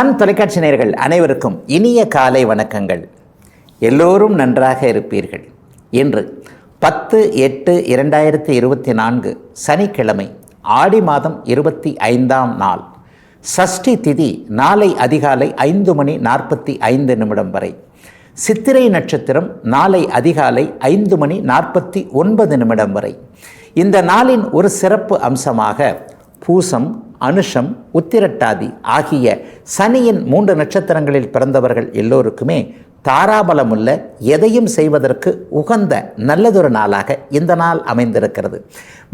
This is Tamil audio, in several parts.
தொலைக்காட்சி நேயர்கள் அனைவருக்கும் இனிய காலை வணக்கங்கள். எல்லோரும் நன்றாக இருப்பீர்கள். இன்று 10/8/2024 சனிக்கிழமை, ஆடி மாதம் 25ஆம் நாள், சஷ்டி திதி. நாளை அதிகாலை 5:45 வரை. சித்திரை நட்சத்திரம் நாளை அதிகாலை 5:49 வரை. இந்த நாளின் ஒரு சிறப்பு அம்சமாக பூசம், அனுஷம், உத்திரட்டாதி ஆகிய சனியின் 3 நட்சத்திரங்களில் பிறந்தவர்கள் எல்லோருக்குமே தாராபலமுள்ள, எதையும் செய்வதற்கு உகந்த நல்லதொரு நாளாக இந்த நாள் அமைந்திருக்கிறது.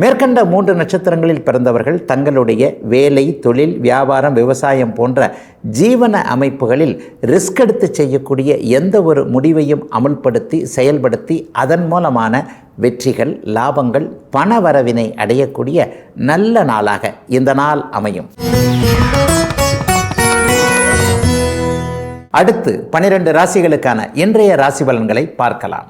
மேற்கண்ட 3 நட்சத்திரங்களில் பிறந்தவர்கள் தங்களுடைய வேலை, தொழில், வியாபாரம், விவசாயம் போன்ற ஜீவன அமைப்புகளில் ரிஸ்க் எடுத்து செய்யக்கூடிய எந்த ஒரு முடிவையும் அமுல்படுத்தி செயல்படுத்தி அதன் மூலமான வெற்றிகள், லாபங்கள், பண வரவினை அடையக்கூடிய நல்ல நாளாக இந்த நாள் அமையும். அடுத்து 12 ராசிகளுக்கான இன்றைய ராசி பலன்களை பார்க்கலாம்.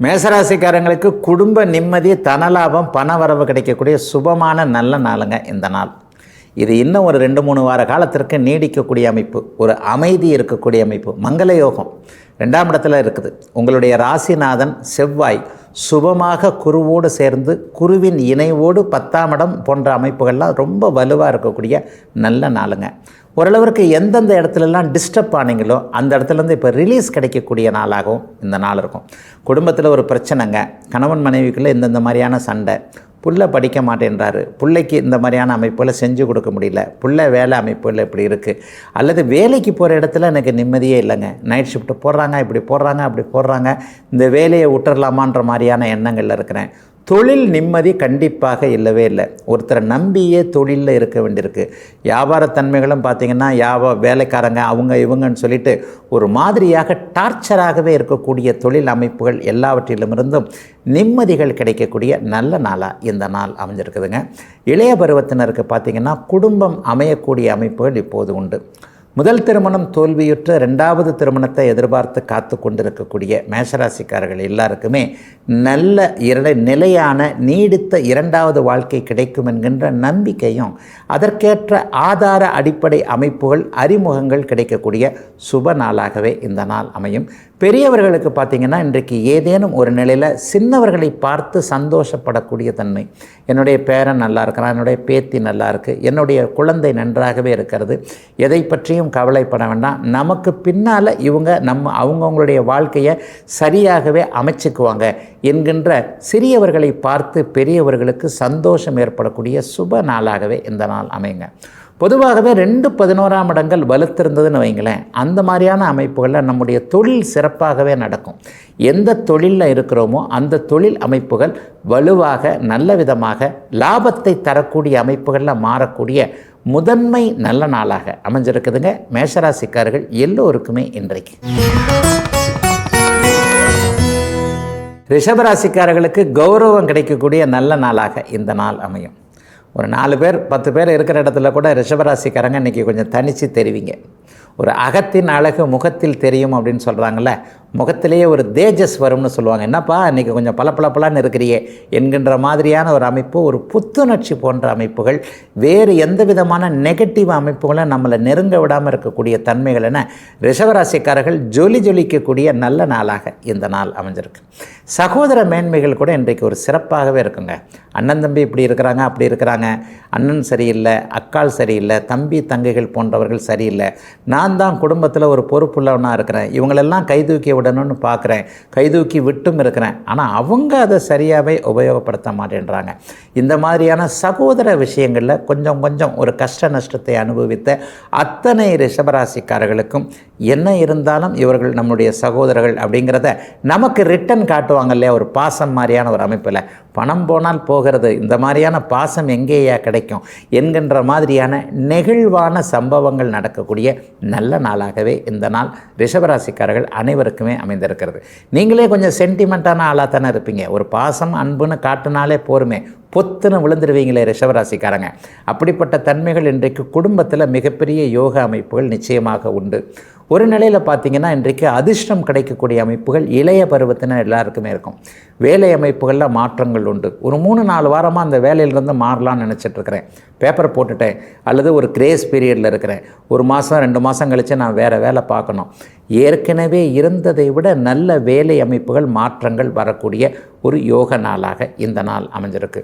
மேசராசிக்காரங்களுக்கு குடும்ப நிம்மதி, தனலாபம், பண வரவு கிடைக்கக்கூடிய சுபமான நல்ல நாளுங்க இந்த நாள். இது இன்னும் ஒரு 2-3 வார காலத்திற்கு நீடிக்கக்கூடிய அமைப்பு, ஒரு அமைதி இருக்கக்கூடிய அமைப்பு. மங்கள யோகம் 2ஆம் இடத்துல இருக்குது. உங்களுடைய ராசிநாதன் செவ்வாய் சுபமாக குருவோடு சேர்ந்து, குருவின் இணைவோடு 10ஆம் இடம் போன்ற அமைப்புகள்லாம் ரொம்ப வலுவாக இருக்கக்கூடிய நல்ல நாளுங்க. ஓரளவிற்கு எந்தெந்த இடத்துலலாம் டிஸ்டர்ப் ஆனீங்களோ அந்த இடத்துலேருந்து இப்போ ரிலீஸ் கிடைக்கக்கூடிய நாளாகவும் இந்த நாள் இருக்கும். குடும்பத்தில் ஒரு பிரச்சனைங்க, கணவன் மனைவிக்குள்ளே இந்தந்த மாதிரியான சண்டை, புள்ள படிக்க மாட்டேன்றாரு, பிள்ளைக்கு இந்த மாதிரியான அமைப்புகளை செஞ்சு கொடுக்க முடியல, புள்ள வேலை அமைப்புகள் இப்படி இருக்குது, அல்லது வேலைக்கு போகிற இடத்துல எனக்கு நிம்மதியே இல்லைங்க, நைட் ஷிஃப்ட்டு போடுறாங்க, இப்படி போடுறாங்க, அப்படி போடுறாங்க, இந்த வேலையை விட்டுறலாமான்ற மாதிரியான எண்ணங்களில் இருக்கிறேன். தொழில் நிம்மதி கண்டிப்பாக இல்லவே இல்லை. ஒருத்தரை நம்பியே தொழிலில் இருக்க வேண்டியிருக்கு. வியாபாரத்தன்மைகளும் பார்த்திங்கன்னா வேலைக்காரங்க அவங்க இவங்கன்னு சொல்லிட்டு ஒரு மாதிரியாக டார்ச்சராகவே இருக்கக்கூடிய தொழில் அமைப்புகள் எல்லாவற்றிலுமிருந்தும் நிம்மதிகள் கிடைக்கக்கூடிய நல்ல நாளாக இந்த நாள் அமைஞ்சிருக்குதுங்க. இளைய பருவத்தினருக்கு பார்த்திங்கன்னா குடும்பம் அமையக்கூடிய அமைப்புகள் இப்போது உண்டு. முதல் திருமணம் தோல்வியுற்று 2வது திருமணத்தை எதிர்பார்த்து காத்து கொண்டிருக்கக்கூடிய மேஷராசிக்காரர்கள் எல்லாருக்குமே நல்ல நிலையான நீடித்த 2வது வாழ்க்கை கிடைக்கும் என்கின்ற நம்பிக்கையும், அதற்கேற்ற ஆதார அடிப்படை அமைப்புகள், அறிமுகங்கள் கிடைக்கக்கூடிய சுப நாளாகவே இந்த நாள் அமையும். பெரியவர்களுக்கு பார்த்திங்கன்னா இன்றைக்கு ஏதேனும் ஒரு நிலையில் சின்னவர்களை பார்த்து சந்தோஷப்படக்கூடிய தன்மை. என்னுடைய பேரன் நல்லா இருக்கிறான், என்னுடைய பேத்தி நல்லா இருக்குது, என்னுடைய குழந்தை நன்றாகவே இருக்கிறது, எதை பற்றியும் கவலைப்பட வேண்டாம், நமக்கு பின்னால் இவங்க அவங்கவுங்களுடைய வாழ்க்கையை சரியாகவே அமைச்சுக்குவாங்க என்கின்ற சிறியவர்களை பார்த்து பெரியவர்களுக்கு சந்தோஷம் ஏற்படக்கூடிய சுப நாளாகவே இந்த நாள் அமையுங்க. பொதுவாகவே 2-11ஆம் இடங்கள் வலுத்திருந்ததுன்னு வைங்களேன், அந்த மாதிரியான அமைப்புகளில் நம்முடைய தொழில் சிறப்பாகவே நடக்கும். எந்த தொழிலில் இருக்கிறோமோ அந்த தொழில் அமைப்புகள் வலுவாக நல்ல விதமாக லாபத்தை தரக்கூடிய அமைப்புகளில் மாறக்கூடிய முதன்மை நல்ல நாளாக அமைஞ்சிருக்குதுங்க மேஷராசிக்காரர்கள் எல்லோருக்குமே இன்றைக்கு. ரிஷபராசிக்காரர்களுக்கு கௌரவம் கிடைக்கக்கூடிய நல்ல நாளாக இந்த நாள் அமையும். ஒரு 4 பேர் 10 பேர் இருக்கிற இடத்துல கூட ரிஷபராசிக்காரங்க இன்றைக்கி கொஞ்சம் தனித்து தெரிவிங்க. ஒரு அகத்தின் அழகு முகத்தில் தெரியும் அப்படின்னு சொல்கிறாங்கல்ல, முகத்திலேயே ஒரு தேஜஸ் வரும்னு சொல்லுவாங்க. என்னப்பா இன்றைக்கி கொஞ்சம் பளபளன்னு இருக்கிறியே என்கின்ற மாதிரியான ஒரு அமைப்பு, ஒரு புத்துணர்ச்சி போன்ற அமைப்புகள், வேறு எந்த விதமான நெகட்டிவ் அமைப்புகளும் நம்மளை நெருங்க விடாமல் இருக்கக்கூடிய தன்மைகள் என ரிஷபராசிக்காரர்கள் ஜொலிக்கக்கூடிய நல்ல நாளாக இந்த நாள் அமைஞ்சிருக்கு. சகோதர மேன்மைகள் கூட இன்றைக்கு ஒரு சிறப்பாகவே இருக்குங்க. அண்ணன் தம்பி இப்படி இருக்கிறாங்க, அப்படி இருக்கிறாங்க, அண்ணன் சரியில்லை, அக்காள் சரியில்லை, தம்பி தங்கைகள் போன்றவர்கள் சரியில்லை, நான் தான் குடும்பத்தில் ஒரு பொறுப்புள்ளவனாக இருக்கிறேன், இவங்களெல்லாம் கைதூக்கி விடணும்னு பார்க்குறேன், கைதூக்கி விட்டும் இருக்கிறேன், ஆனால் அவங்க அதை சரியாகவே உபயோகப்படுத்த மாட்டேன்றாங்க. இந்த மாதிரியான சகோதர விஷயங்களில் கொஞ்சம் ஒரு கஷ்ட நஷ்டத்தை அனுபவித்த அத்தனை ரிஷபராசிக்காரர்களுக்கும் என்ன இருந்தாலும் இவர்கள் நம்முடைய சகோதரர்கள் அப்படிங்கிறத நமக்கு ரிட்டன் காட்டுவாங்க இல்லையா, ஒரு பாசம் மாதிரியான ஒரு அமைப்பில். பணம் போனால் போகிறது, இந்த மாதிரியான பாசம் எங்கேயா கிடைக்கும் என்கின்ற மாதிரியான நெகிழ்வான சம்பவங்கள் நடக்கக்கூடிய நல்ல நாளாகவே இந்த நாள் ரிஷபராசிக்காரர்கள் அனைவருக்குமே அமைந்திருக்கிறது. நீங்களே கொஞ்சம் சென்டிமெண்ட்டான ஆளாக தானே இருப்பீங்க. ஒரு பாசம் அன்புன்னு காட்டினாலே போருமே, பொத்துன்னு விழுந்துருவீங்களே ரிஷபராசிக்காரங்க. அப்படிப்பட்ட தன்மைகள் இன்றைக்கு குடும்பத்தில் மிகப்பெரிய யோக அமைப்புகள் நிச்சயமாக உண்டு. ஒரு நிலையில் பார்த்திங்கன்னா இன்றைக்கு அதிர்ஷ்டம் கிடைக்கக்கூடிய அமைப்புகள் இளைய பருவத்தினர் எல்லாருக்குமே இருக்கும். வேலை அமைப்புகளில் மாற்றங்கள் உண்டு. ஒரு 3-4 வாரமாக அந்த வேலையிலிருந்து மாறலான்னு நினச்சிட்ருக்கிறேன், பேப்பர் போட்டுட்டேன், அல்லது ஒரு கிரேஸ் பீரியடில் இருக்கிறேன், 1 மாதம் 2 மாதம் கழித்து நான் வேறு வேலை பார்க்கணும். ஏற்கனவே இருந்ததை விட நல்ல வேலை அமைப்புகள் மாற்றங்கள் வரக்கூடிய ஒரு யோக நாளாக இந்த நாள் அமைஞ்சிருக்கு.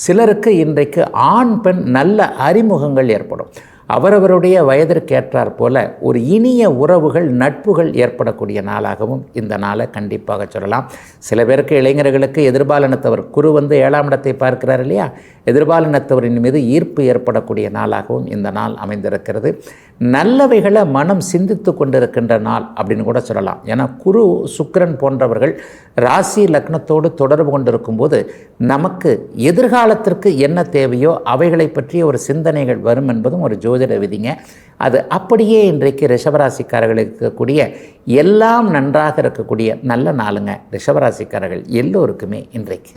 சிலருக்கு இன்றைக்கு ஆண் பெண் நல்ல அறிமுகங்கள் ஏற்படும். அவரவருடைய வயதிற்கேற்றார் போல ஒரு இனிய உறவுகள் நட்புகள் ஏற்படக்கூடிய நாளாகவும் இந்த நாளை கண்டிப்பாக சொல்லலாம். சில பேருக்கு இளைஞர்களுக்கு எதிர்பாலினத்தவர் குரு 7ஆம் இடத்தை பார்க்கிறார் இல்லையா, எதிர்பாலினத்தவரின் மீது ஈர்ப்பு ஏற்படக்கூடிய நாளாகவும் இந்த நாள் அமைந்திருக்கிறது. நல்லவைகளை மனம் சிந்தித்து கொண்டிருக்கின்ற நாள் அப்படின்னு கூட சொல்லலாம். ஏன்னா குரு சுக்கிரன் போன்றவர்கள் ராசி லக்னத்தோடு தொடர்பு கொண்டிருக்கும் போது நமக்கு எதிர்காலத்திற்கு என்ன தேவையோ அவைகளை பற்றிய ஒரு சிந்தனைகள் வரும் என்பதும் ஒரு ஜோதிட விதிங்க. அது அப்படியே இன்றைக்கு ரிஷபராசிக்காரர்களுக்கு இருக்கக்கூடிய எல்லாம் நன்றாக இருக்கக்கூடிய நல்ல நாளுங்க. ரிஷபராசிக்காரர்கள் எல்லோருக்குமே இன்றைக்கு.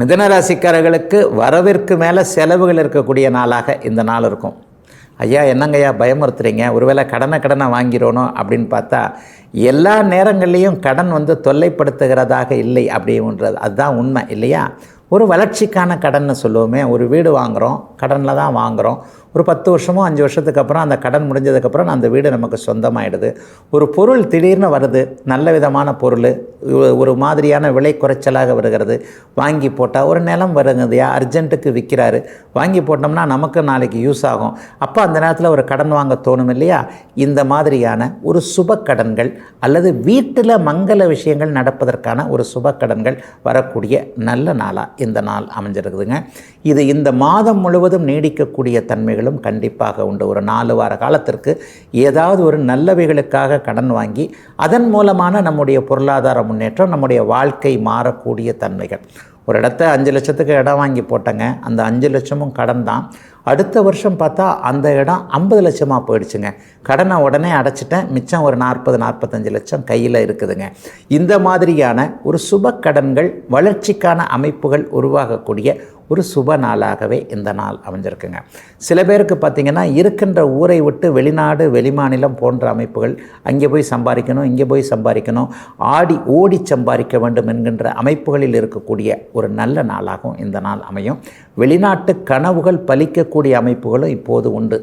மிதுனராசிக்காரர்களுக்கு வரவிற்கு மேலே செலவுகள் இருக்கக்கூடிய நாளாக இந்த நாள் இருக்கும். ஐயா என்னங்கய்யா பயமுறுத்துறீங்க, ஒருவேளை கடனை வாங்கிறோனோ அப்படின்னு பார்த்தா எல்லா நேரங்கள்லேயும் கடன் தொல்லைப்படுத்துகிறதாக இல்லை அப்படின்றது அதுதான் உண்மை இல்லையா. ஒரு வளர்ச்சிக்கான கடன் சொல்லுவோமே, ஒரு வீடு வாங்குகிறோம், கடனில் தான் வாங்குகிறோம். ஒரு 10 வருஷமோ 5 வருஷத்துக்கு அப்புறம் அந்த கடன் முடிஞ்சதுக்கப்புறம் அந்த வீடு நமக்கு சொந்தமாயிடுது. ஒரு பொருள் திடீர்னு வருது, நல்ல விதமான பொருள், ஒரு மாதிரியான விலை குறைச்சலாக வருகிறது, வாங்கி போட்டால் ஒரு நிலம் வருங்கதையா அர்ஜென்ட்டுக்கு விற்கிறாரு, வாங்கி போட்டோம்னா நமக்கு நாளைக்கு யூஸ் ஆகும். அப்போ அந்த நேரத்தில் ஒரு கடன் வாங்க தோணும் இல்லையா. இந்த மாதிரியான ஒரு சுப கடன்கள் அல்லது வீட்டில் மங்கள விஷயங்கள் நடப்பதற்கான ஒரு சுப கடன்கள் வரக்கூடிய நல்ல நாளாக இந்த நாள் அமைஞ்சிருக்குதுங்க. இது இந்த மாதம் முழுவதும் நீடிக்கக்கூடிய தன்மைகளும் கண்டிப்பாக உண்டு. ஒரு 4 வார காலத்திற்கு ஏதாவது ஒரு நல்லவைகளுக்காக கடன் வாங்கி அதன் மூலமான நம்முடைய பொருளாதார முன்னேற்றம், நம்முடைய வாழ்க்கை மாறக்கூடிய தன்மைகள். ஒரு இடத்த 5 லட்சத்துக்கு இடம் வாங்கி போட்டேங்க, அந்த 5 லட்சமும் கடன் தான். அடுத்த வருஷம் பார்த்தா அந்த இடம் 50 லட்சமாக போயிடுச்சுங்க. கடனை உடனே அடைச்சிட்டேன், மிச்சம் ஒரு 40-45 லட்சம் கையில் இருக்குதுங்க. இந்த மாதிரியான ஒரு சுப கடன்கள் வளர்ச்சிக்கான அமைப்புகள் உருவாகக்கூடிய ஒரு சுப நாளாகவே இந்த நாள் அமைஞ்சிருக்குங்க. சில பேருக்கு பார்த்திங்கன்னா இருக்கின்ற ஊரை விட்டு வெளிநாடு வெளிமாநிலம் போன்ற அமைப்புகள், அங்கே போய் சம்பாதிக்கணும் இங்கே போய் சம்பாதிக்கணும், ஓடி சம்பாதிக்க வேண்டும் என்கின்ற அமைப்புகளில் இருக்கக்கூடிய ஒரு நல்ல நாளாகவும் இந்த நாள் அமையும். வெளிநாட்டு கனவுகள் பலிக்கக்கூடிய அமைப்புகளும் இப்போது உண்டு.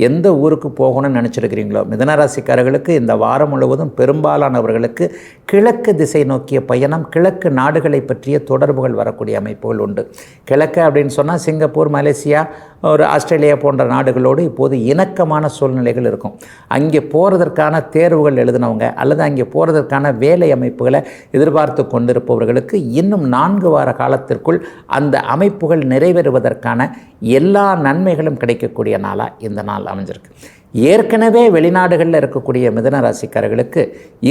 எந்த ஊருக்கு போகணும்னு நினச்சிருக்கிறீங்களோ மிதுனராசிக்காரர்களுக்கு இந்த வாரம் முழுவதும் பெரும்பாலானவர்களுக்கு கிழக்கு திசை நோக்கிய பயணம், கிழக்கு நாடுகளை பற்றிய தொடர்புகள் வரக்கூடிய அமைப்புகள் உண்டு. கிழக்கு அப்படின்னு சொன்னால் சிங்கப்பூர், மலேசியா, ஒரு ஆஸ்திரேலியா போன்ற நாடுகளோடு இப்போது இணக்கமான சூழ்நிலைகள் இருக்கும். அங்கே போகிறதற்கான தேர்வுகள் எழுதினவங்க அல்லது அங்கே போகிறதற்கான வேலை அமைப்புகளை எதிர்பார்த்து கொண்டிருப்பவர்களுக்கு இன்னும் 4 வார காலத்திற்குள் அந்த அமைப்புகள் நிறைவேறுவதற்கான எல்லா நன்மைகளும் கிடைக்கக்கூடிய நாளாக இந்த நாள் அமைஞ்சிருக்கு. ஏற்கனவே வெளிநாடுகளில் இருக்கக்கூடிய மிதுன ராசிக்காரர்களுக்கு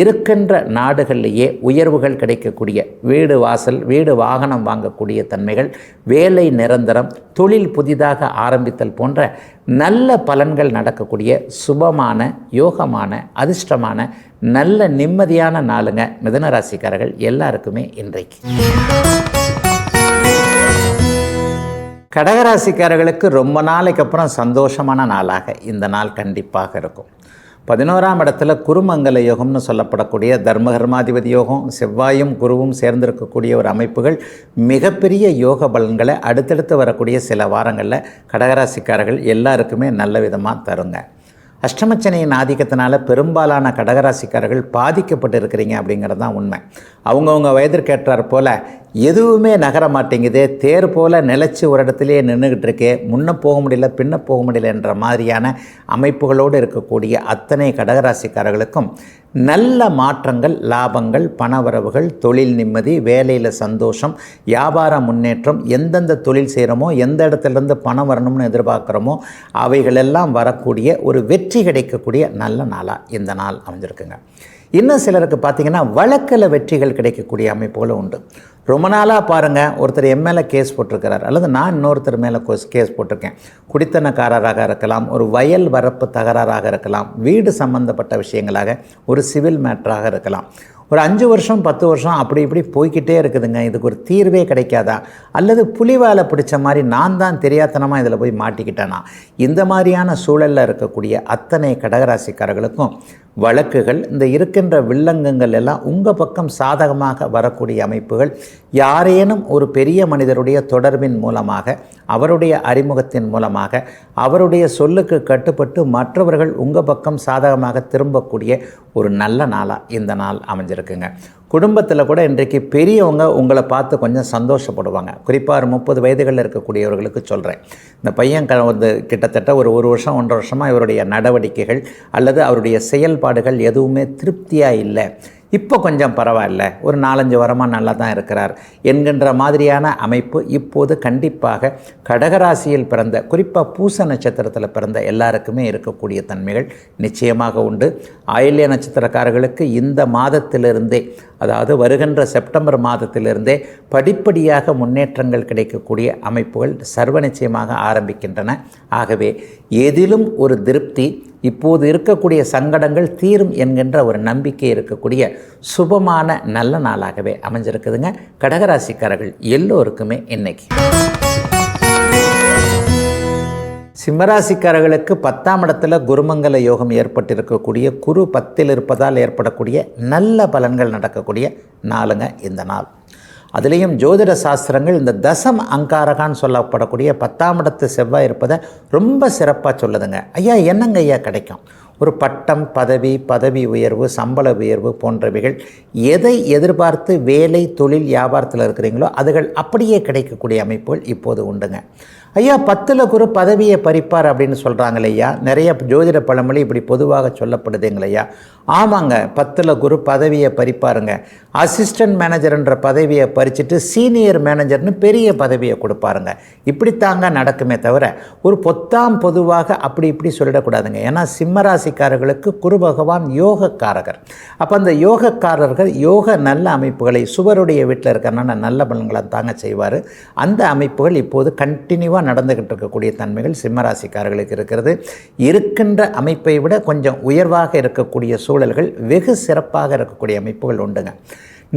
இருக்கின்ற நாடுகளிலேயே உயர்வுகள் கிடைக்கக்கூடிய, வீடு வாசல், வீடு வாகனம் வாங்கக்கூடிய தன்மைகள், வேலை நிரந்தரம், தொழில் புதிதாக ஆரம்பித்தல் போன்ற நல்ல பலன்கள் நடக்கக்கூடிய சுபமான, யோகமான, அதிர்ஷ்டமான, நல்ல நிம்மதியான நாளுங்க மிதுன ராசிக்காரர்கள் எல்லாருக்குமே இன்றைக்கு. கடகராசிக்காரர்களுக்கு ரொம்ப நாளைக்கு அப்புறம் சந்தோஷமான நாளாக இந்த நாள் கண்டிப்பாக இருக்கும். 11ஆம் இடத்துல குருமங்கல யோகம்னு சொல்லப்படக்கூடிய தர்மகர்மாதிபதி யோகம், செவ்வாயும் குருவும் சேர்ந்திருக்கக்கூடிய ஒரு அமைப்புகள் மிகப்பெரிய யோக பலன்களை அடுத்தடுத்து வரக்கூடிய சில வாரங்களில் கடகராசிக்காரர்கள் எல்லாருக்குமே நல்ல விதமாக தருங்க. அஷ்டமச்சனையின் ஆதிக்கத்தினால பெரும்பாலான கடகராசிக்காரர்கள் பாதிக்கப்பட்டு இருக்கிறீங்க அப்படிங்கிறது தான் உண்மை. அவங்கவுங்க வயதிற்கேற்றார் போல் எதுவுமே நகர மாட்டேங்குது, தேர் போல் நிலச்சி ஒரு இடத்துலையே நின்றுக்கிட்டு இருக்கே, முன்ன போக முடியல பின்ன போக முடியல என்ற மாதிரியான அமைப்புகளோடு இருக்கக்கூடிய அத்தனை கடகராசிக்காரர்களுக்கும் நல்ல மாற்றங்கள், லாபங்கள், பணவரவுகள், தொழில் நிம்மதி, வேலையில் சந்தோஷம், வியாபார முன்னேற்றம், எந்தெந்த தொழில் செய்கிறோமோ எந்த இடத்துலேருந்து பணம் வரணும்னு எதிர்பார்க்குறோமோ அவைகளெல்லாம் வரக்கூடிய ஒரு வெற்றி கிடைக்கக்கூடிய நல்ல நாளாக இந்த நாள் அமைஞ்சிருக்குங்க. இன்னும் சிலருக்கு பார்த்திங்கன்னா வழக்கில் வெற்றிகள் கிடைக்கக்கூடிய அமைப்புகளும் உண்டு. ரொம்ப நாளாக பாருங்கள், ஒருத்தர் என் மேலே கேஸ் போட்டிருக்கிறார் அல்லது நான் இன்னொருத்தர் மேலே கேஸ் போட்டிருக்கேன். குடித்தனக்காரராக இருக்கலாம், ஒரு வயல் வரப்பு தகராறாக இருக்கலாம், வீடு சம்பந்தப்பட்ட விஷயங்களாக ஒரு சிவில் மேட்டராக இருக்கலாம். ஒரு 5 வருஷம் 10 வருஷம் அப்படி இப்படி போய்கிட்டே இருக்குதுங்க. இதுக்கு ஒரு தீர்வே கிடைக்காதா? அல்லது புலிவாலை பிடிச்ச மாதிரி நான் தான் தெரியாத்தனமாக இதில் போய் மாட்டிக்கிட்டேனா? இந்த மாதிரியான சூழலில் இருக்கக்கூடிய அத்தனை கடகராசிக்காரர்களுக்கும் வழக்குகள், இந்த இருக்கின்ற வில்லங்கங்கள் எல்லாம் உங்கள் பக்கம் சாதகமாக வரக்கூடிய அமைப்புகள், யாரேனும் ஒரு பெரிய மனிதருடைய தொடர்பின் மூலமாக, அவருடைய அறிமுகத்தின் மூலமாக, அவருடைய சொல்லுக்கு கட்டுப்பட்டு மற்றவர்கள் உங்கள் பக்கம் சாதகமாக திரும்பக்கூடிய ஒரு நல்ல நாளாக இந்த நாள் அமைஞ்சிருக்குங்க. குடும்பத்தில் கூட இன்றைக்கு பெரியவங்க உங்களை பார்த்து கொஞ்சம் சந்தோஷப்படுவாங்க. குறிப்பாக 30 வயதுகளில் இருக்கக்கூடியவர்களுக்கு சொல்கிறேன். இந்த பையன் வந்து கிட்டத்தட்ட ஒரு வருஷம் 1.5 வருஷமாக இவருடைய நடவடிக்கைகள் அல்லது அவருடைய செயல்பாடுகள் எதுவுமே திருப்தியாக இல்லை, இப்போ கொஞ்சம் பரவாயில்ல, ஒரு 4-5 வாரமாக நல்லா தான் இருக்கிறார் என்கின்ற மாதிரியான அமைப்பு இப்போது கண்டிப்பாக கடகராசியில் பிறந்த, குறிப்பாக பூச நட்சத்திரத்தில் பிறந்த எல்லாருக்குமே இருக்கக்கூடிய தன்மைகள் நிச்சயமாக உண்டு. ஆயில்ய நட்சத்திரக்காரர்களுக்கு இந்த மாதத்திலிருந்தே, அதாவது வருகின்ற செப்டம்பர் மாதத்திலிருந்தே படிப்படியாக முன்னேற்றங்கள் கிடைக்கக்கூடிய அமைப்புகள் சர்வ நிச்சயமாக ஆரம்பிக்கின்றன. ஆகவே எதிலும் ஒரு திருப்தி, இப்போது இருக்கக்கூடிய சங்கடங்கள் தீரும் என்கின்ற ஒரு நம்பிக்கை இருக்கக்கூடிய சுபமான நல்ல நாளாகவே அமைஞ்சிருக்குதுங்க. கடகராசிக்காரர்கள் எல்லோருக்குமே இன்னைக்கு. சிம்மராசிக்காரர்களுக்கு 10ஆம் இடத்துல குருமங்கல யோகம் ஏற்பட்டிருக்கக்கூடிய, குரு 10ல் இருப்பதால் ஏற்படக்கூடிய நல்ல பலன்கள் நடக்கக்கூடிய நாளுங்க இந்த நாள். அதுலேயும் ஜோதிட சாஸ்திரங்கள் இந்த தசம் அங்காரகான்னு சொல்லப்படக்கூடிய 10ஆம் இடத்து செவ்வாய் இருப்பதை ரொம்ப சிறப்பாக சொல்லுதுங்க. ஐயா என்னங்க ஐயா கிடைக்கும்? ஒரு பட்டம், பதவி உயர்வு, சம்பள உயர்வு போன்றவைகள் எதை எதிர்பார்த்து வேலை, தொழில், வியாபாரத்தில் இருக்கிறீங்களோ அதுகள் அப்படியே கிடைக்கக்கூடிய அமைப்புகள் இப்போது உண்டுங்க. ஐயா 10ல் குரு பதவியை பறிப்பார் அப்படின்னு சொல்கிறாங்களே ஐயா, நிறைய ஜோதிட பழமொழி இப்படி பொதுவாக சொல்லப்படுதுங்களையா? ஆமாங்க, 10ல் குரு பதவியை பறிப்பாருங்க. அசிஸ்டன்ட் மேனேஜர்ன்ற பதவியை பறிச்சுட்டு சீனியர் மேனேஜர்னு பெரிய பதவியை கொடுப்பாருங்க. இப்படித்தாங்க நடக்குமே தவிர ஒரு பொதுவாக அப்படி இப்படி சொல்லிடக்கூடாதுங்க. ஏன்னா சிம்மராசிக்காரர்களுக்கு குரு பகவான் யோகக்காரகர். அப்போ அந்த யோகக்காரர்கள் யோக நல்ல அமைப்புகளை சுவருடைய வீட்டில் இருக்கிறனால நல்ல பலன்களை தாங்க செய்வார். அந்த அமைப்புகள் இப்போது கண்டினியூவாக நடந்துகிட்டு இருக்கக்கூடிய தன்மைகள் சிம்மராசிக்காரர்களுக்கு இருக்கிறது. இருக்கின்ற அமைப்பை விட கொஞ்சம் உயர்வாக இருக்கக்கூடிய சூழல்கள், வெகு சிறப்பாக இருக்கக்கூடிய அமைப்புகள் உண்டுங்க.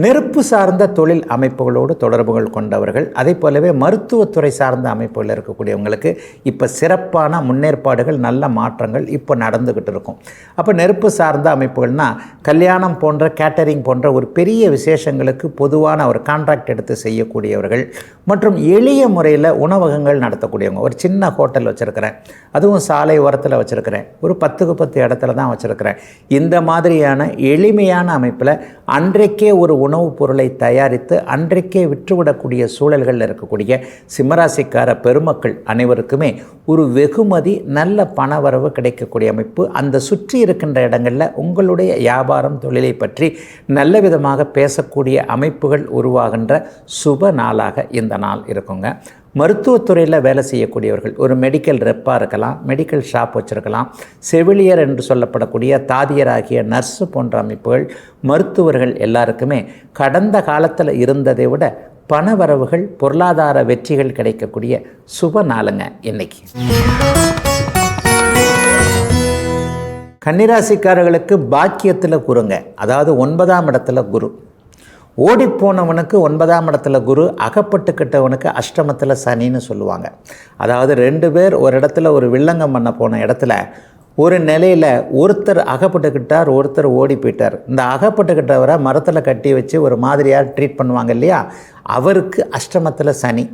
நெருப்பு சார்ந்த தொழில் அமைப்புகளோடு தொடர்புகள் கொண்டவர்கள், அதே போலவே மருத்துவத்துறை சார்ந்த அமைப்புகள் இருக்கக்கூடியவங்களுக்கு இப்போ சிறப்பான முன்னேற்பாடுகள், நல்ல மாற்றங்கள் இப்போ நடந்துக்கிட்டு இருக்கும். அப்போ நெருப்பு சார்ந்த அமைப்புகள்னால் கல்யாணம் போன்ற, கேட்டரிங் போன்ற ஒரு பெரிய விசேஷங்களுக்கு பொதுவான ஒரு கான்ட்ராக்ட் எடுத்து செய்யக்கூடியவர்கள் மற்றும் எளிய முறையில் உணவகங்கள் நடத்தக்கூடியவங்க. ஒரு சின்ன ஹோட்டல் வச்சுருக்கிறேன், அதுவும் சாலை ஓரத்தில் வச்சுருக்கிறேன், ஒரு 10க்கு 10 இடத்துல தான் வச்சுருக்கிறேன். இந்த மாதிரியான எளிமையான அமைப்பில் அன்றைக்கே ஒரு உணவுப் பொருளை தயாரித்து அன்றைக்கே விற்றுவிடக்கூடிய சூழல்களில் இருக்கக்கூடிய சிம்மராசிக்கார பெருமக்கள் அனைவருக்குமே ஒரு வெகுமதி, நல்ல பணவரவு கிடைக்கக்கூடிய அமைப்பு. அந்த சுற்றி இருக்கின்ற இடங்களில் உங்களுடைய வியாபாரம், தொழிலை பற்றி நல்ல விதமாக பேசக்கூடிய அமைப்புகள் உருவாகின்ற சுப நாளாக இந்த நாள் இருக்குங்க. மருத்துவத்துறையில் வேலை செய்யக்கூடியவர்கள், ஒரு மெடிக்கல் ரெப்பாக இருக்கலாம், மெடிக்கல் ஷாப் வச்சுருக்கலாம், செவிலியர் என்று சொல்லப்படக்கூடிய தாதியராகிய நர்ஸு போன்ற அமைப்புகள், மருத்துவர்கள் எல்லாருக்குமே கடந்த காலத்தில் இருந்ததை விட பணவரவுகள், பொருளாதார வெற்றிகள் கிடைக்கக்கூடிய சுப நாளுங்க இன்னைக்கு. கன்னிராசிக்காரர்களுக்கு பாக்கியத்தில் குருங்க, அதாவது 9ஆம் இடத்துல குரு. ஓடிப்போனவனுக்கு 9ஆம் இடத்துல குரு, அகப்பட்டுக்கிட்டவனுக்கு அஷ்டமத்தில் சனின்னு சொல்லுவாங்க. அதாவது 2 பேர் ஒரு இடத்துல ஒரு வில்லங்கம் பண்ண போன இடத்துல ஒரு நிலையில் ஒருத்தர் அகப்பட்டுக்கிட்டார், ஒருத்தர் ஓடி போயிட்டார். இந்த அகப்பட்டுக்கிட்டவரை மரத்தில் கட்டி வச்சு ஒரு மாதிரியாக ட்ரீட் பண்ணுவாங்க இல்லையா, அவருக்கு அஷ்டமத்தில் சனி.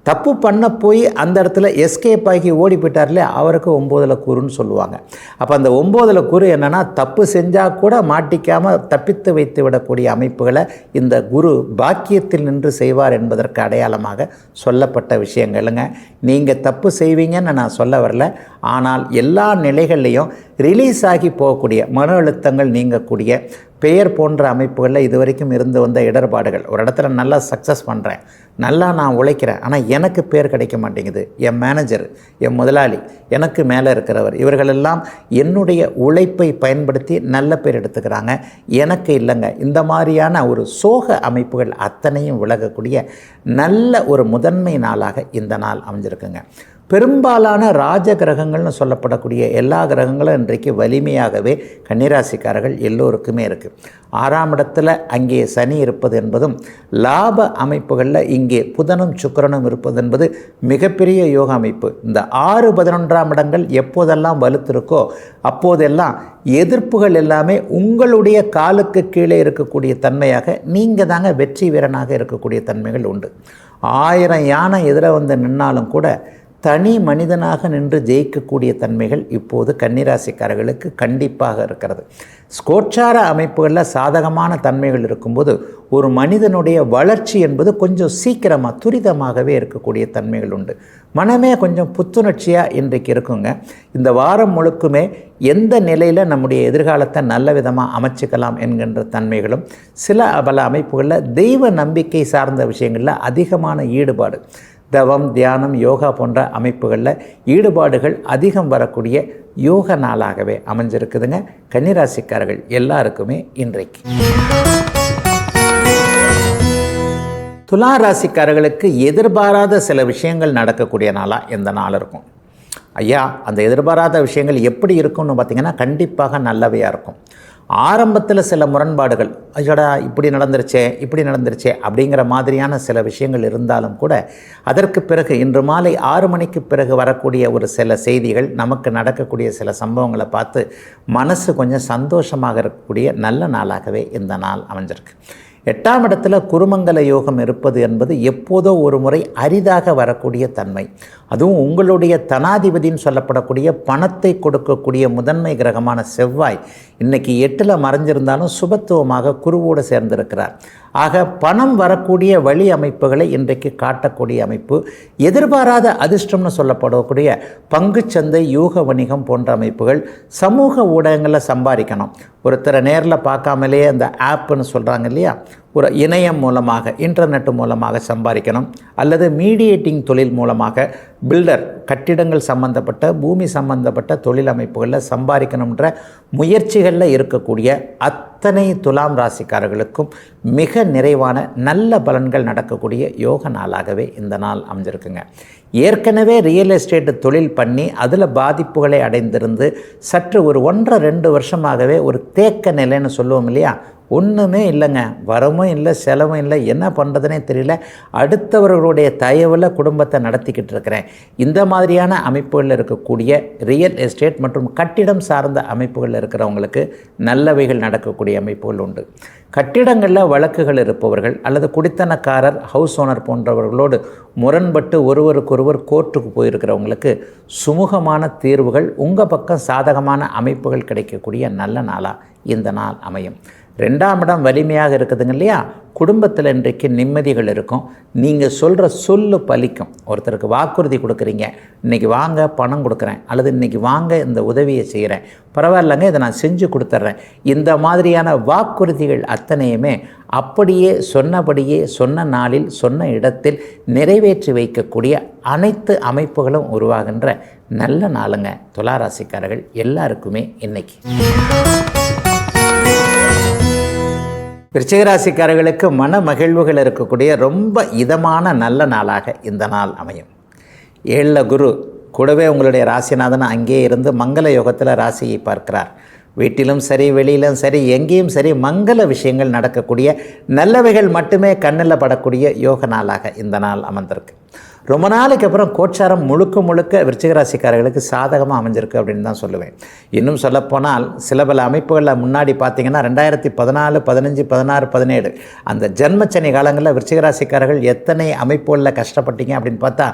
தப்பு பண்ண போய் அந்த இடத்துல எஸ்கேப் ஆகி ஓடி போயிட்டார்லே, அவருக்கு 9ல் குருன்னு சொல்லுவாங்க. அப்போ அந்த 9ல் குரு என்னென்னா, தப்பு செஞ்சால் கூட மாட்டிக்காமல் தப்பித்து வைத்து விடக்கூடிய அமைப்புகளை இந்த குரு பாக்கியத்தில் நின்று செய்வார் என்பதற்கு அடையாளமாக சொல்லப்பட்ட விஷயங்களுங்க. நீங்கள் தப்பு செய்வீங்கன்னு நான் சொல்ல வரல, ஆனால் எல்லா நிலைகள்லையும் ரிலீஸ் ஆகி போகக்கூடிய மன அழுத்தங்கள் நீங்கக்கூடிய பெயர் போன்ற அமைப்புகளில் இதுவரைக்கும் இருந்து வந்த இடர்பாடுகள், ஒரு இடத்துல நல்லா சக்ஸஸ் பண்ணுறேன், நல்லா நான் உழைக்கிறேன், ஆனால் எனக்கு பேர் கிடைக்க மாட்டேங்குது, என் மேனேஜர், என் முதலாளி, எனக்கு மேலே இருக்கிறவர், இவர்களெல்லாம் என்னுடைய உழைப்பை பயன்படுத்தி நல்ல பேர் எடுத்துக்கிறாங்க, எனக்கு இல்லைங்க. இந்த மாதிரியான ஒரு சோக அமைப்புகள் அத்தனையும் விலகக்கூடிய நல்ல ஒரு முதன்மை நாளாக இந்த நாள் அமைஞ்சிருக்குங்க. பெரும்பாலான ராஜ கிரகங்கள்னு சொல்லப்படக்கூடிய எல்லா கிரகங்களும் இன்றைக்கு வலிமையாகவே கன்னிராசிக்காரர்கள் எல்லோருக்குமே இருக்குது. 6ஆம் இடத்துல அங்கே சனி இருப்பது என்பதும் லாப அமைப்புகளில் இங்கே புதனும் சுக்கிரனும் இருப்பது என்பது மிகப்பெரிய யோக அமைப்பு. இந்த 6, 11ஆம் இடங்கள் எப்போதெல்லாம் வலுத்திருக்கோ அப்போதெல்லாம் எதிர்ப்புகள் எல்லாமே உங்களுடைய காலுக்கு கீழே இருக்கக்கூடிய தன்மையாக நீங்கள் தாங்க வெற்றி வீரனாக இருக்கக்கூடிய தன்மைகள் உண்டு. 1000 யானை எதிர வந்து நின்னாலும் கூட தனி மனிதனாக நின்று ஜெயிக்கக்கூடிய தன்மைகள் இப்போது கன்னிராசிக்காரர்களுக்கு கண்டிப்பாக இருக்கிறது. கோச்சார அமைப்புகளில் சாதகமான தன்மைகள் இருக்கும்போது ஒரு மனிதனுடைய வளர்ச்சி என்பது கொஞ்சம் சீக்கிரமாக துரிதமாகவே இருக்கக்கூடிய தன்மைகள் உண்டு. மனமே கொஞ்சம் புத்துணர்ச்சியாக இன்றைக்கு இருக்குங்க. இந்த வாரம் முழுக்குமே எந்த நிலையில் நம்முடைய எதிர்காலத்தை நல்ல விதமாக அமைச்சிக்கலாம் என்கின்ற தன்மைகளும், சில பல அமைப்புகளில் தெய்வ நம்பிக்கை சார்ந்த விஷயங்களில் அதிகமான ஈடுபாடு, தவம், தியானம், யோகா போன்ற அமைப்புகளில் ஈடுபாடுகள் அதிகம் வரக்கூடிய யோக நாளாகவே அமைஞ்சிருக்குதுங்க கன்னிராசிக்காரர்கள் எல்லாருக்குமே இன்றைக்கு. துலா ராசிக்காரர்களுக்கு எதிர்பாராத சில விஷயங்கள் நடக்கக்கூடிய நாளாக இந்த நாள் இருக்கும். ஐயா, அந்த எதிர்பாராத விஷயங்கள் எப்படி இருக்கும்னு பார்த்திங்கன்னா கண்டிப்பாக நல்லவையாக இருக்கும். ஆரம்பத்தில் சில முரண்பாடுகள், ஐயோடா இப்படி நடந்துருச்சே அப்படிங்கிற மாதிரியான சில விஷயங்கள் இருந்தாலும் கூட அதற்கு பிறகு இன்று மாலை 6 மணிக்கு பிறகு வரக்கூடிய ஒரு சில செய்திகள், நமக்கு நடக்கக்கூடிய சில சம்பவங்களை பார்த்து மனசு கொஞ்சம் சந்தோஷமாக இருக்கக்கூடிய நல்ல நாளாகவே இந்த நாள் அமைஞ்சிருக்கு. 8ஆம் இடத்துல குருமங்கல யோகம் இருப்பது என்பது எப்போதோ ஒரு முறை அரிதாக வரக்கூடிய தன்மை. அதுவும் உங்களுடைய தனாதிபதின்னு சொல்லப்படக்கூடிய பணத்தை கொடுக்கக்கூடிய முதன்மை கிரகமான செவ்வாய் இன்றைக்கி 8ல் மறைஞ்சிருந்தாலும் சுபத்துவமாக குருவோடு சேர்ந்திருக்கிறார். ஆக பணம் வரக்கூடிய வழி அமைப்புகளை இன்றைக்கு காட்டக்கூடிய அமைப்பு. எதிர்பாராத அதிர்ஷ்டம்னு சொல்லப்படக்கூடிய பங்குச்சந்தை, யூக வணிகம் போன்ற அமைப்புகள், சமூக ஊடகங்களில் சம்பாதிக்கணும். ஒருத்தரை நேரில் பார்க்காமலேயே அந்த ஆப்புன்னு சொல்கிறாங்க இல்லையா, ஒரு இணையம் மூலமாக, இன்டர்நெட் மூலமாக சம்பாதிக்கணும். அல்லது மீடியேட்டிங் தொழில் மூலமாக பில்டர், கட்டிடங்கள் சம்பந்தப்பட்ட, பூமி சம்பந்தப்பட்ட தொழில் அமைப்புகளில் சம்பாதிக்கணுன்ற முயற்சிகளில் இருக்கக்கூடிய அத்தனை துலாம் ராசிக்காரர்களுக்கும் மிக நிறைவான நல்ல பலன்கள் நடக்கக்கூடிய யோக நாளாகவே இந்த நாள் அமைஞ்சிருக்குங்க. ஏற்கனவே ரியல் எஸ்டேட் தொழில் பண்ணி அதில் பாதிப்புகளை அடைந்திருந்து சற்று ஒரு 1.5-2 வருஷமாகவே ஒரு தேக்க நிலைன்னு சொல்லுவோம் இல்லையா, ஒன்றுமே இல்லைங்க, வரவும் இல்லை, செலவும் இல்லை, என்ன பண்ணுறதுனே தெரியல, அடுத்தவர்களுடைய தயவில் குடும்பத்தை நடத்திக்கிட்டு இருக்கிறேன். இந்த மாதிரியான அமைப்புகளில் இருக்கக்கூடிய ரியல் எஸ்டேட் மற்றும் கட்டிடம் சார்ந்த அமைப்புகளில் இருக்கிறவங்களுக்கு நல்லவைகள் நடக்கக்கூடிய அமைப்புகள் உண்டு. கட்டிடங்களில் வழக்குகள் இருப்பவர்கள் அல்லது குடித்தனக்காரர், ஹவுஸ் ஓனர் போன்றவர்களோடு முரண்பட்டு ஒருவருக்கொருவர் கோர்ட்டுக்கு போயிருக்கிறவங்களுக்கு சுமூகமான தீர்வுகள், உங்கள் பக்கம் சாதகமான அமைப்புகள் கிடைக்கக்கூடிய நல்ல நாளாக இந்த நாள் அமையும். 2ஆம் இடம் வலிமையாக இருக்குதுங்க இல்லையா, குடும்பத்தில் இன்றைக்கு நிம்மதிகள் இருக்கும். நீங்கள் சொல்கிற சொல்லு பலிக்கும். ஒருத்தருக்கு வாக்குறுதி கொடுக்குறீங்க, இன்றைக்கி வாங்க பணம் கொடுக்குறேன், அல்லது இன்றைக்கி வாங்க இந்த உதவியை செய்கிறேன், பரவாயில்லைங்க இதை நான் செஞ்சு கொடுத்துட்றேன், இந்த மாதிரியான வாக்குறுதிகள் அத்தனையுமே அப்படியே சொன்னபடியே சொன்ன நாளில் சொன்ன இடத்தில் நிறைவேற்றி வைக்கக்கூடிய அனைத்து அமைப்புகளும் உருவாகின்ற நல்ல நாளுங்க துளாராசிக்காரர்கள் எல்லாருக்குமே இன்னைக்கு. விருச்சிகராசிக்காரர்களுக்கு மன மகிழ்வுகள் இருக்கக்கூடிய ரொம்ப இதமான நல்ல நாளாக இந்த நாள் அமையும். 7ல் குரு கூடவே உங்களுடைய ராசிநாதன் அங்கே இருந்து மங்கள யோகத்தில் ராசியை பார்க்கிறார். வீட்டிலும் சரி, வெளியிலும் சரி, எங்கேயும் சரி மங்கள விஷயங்கள் நடக்கக்கூடிய நல்லவைகள் மட்டுமே கண்ணில் படக்கூடிய யோக நாளாக இந்த நாள் அமர்ந்திருக்கு. ரொம்ப நாளைக்கு அப்புறம் கோச்சாரம் முழுக்க முழுக்க விருச்சிகராசிக்காரர்களுக்கு சாதகமாக அமைஞ்சிருக்கு அப்படின்னு தான் சொல்லுவேன். இன்னும் சொல்லப்போனால் சில பல அமைப்புகளில் முன்னாடி பார்த்திங்கன்னா 2014, 15, 16, 17 அந்த ஜென்மச்சனி காலங்களில் விருச்சிகராசிக்காரர்கள் எத்தனை அமைப்புகளில் கஷ்டப்பட்டீங்க அப்படின்னு பார்த்தா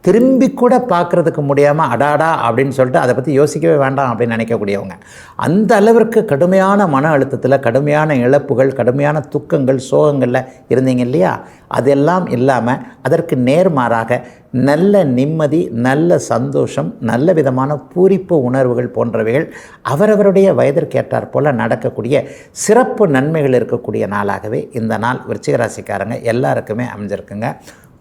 திரும்பி கூட பார்க்குறதுக்கு முடியாமல் அடாடா அப்படின்னு சொல்லிட்டு அதை பற்றி யோசிக்கவே வேண்டாம் அப்படின்னு நினைக்கக்கூடியவங்க. அந்த அளவிற்கு கடுமையான மன அழுத்தத்தில், கடுமையான இழப்புகள், கடுமையான துக்கங்கள், சோகங்களில் இருந்தீங்க இல்லையா, அதெல்லாம் இல்லாமல் அதற்கு நேர்மாறாக நல்ல நிம்மதி, நல்ல சந்தோஷம், நல்ல விதமான பூரிப்பு உணர்வுகள் போன்றவைகள் அவரவருடைய வயதிற்கேற்றாற் போல் நடக்கக்கூடிய சிறப்பு நன்மைகள் இருக்கக்கூடிய நாளாகவே இந்த நாள் விருச்சிகராசிக்காரங்க எல்லாருக்குமே அமைஞ்சிருக்குங்க.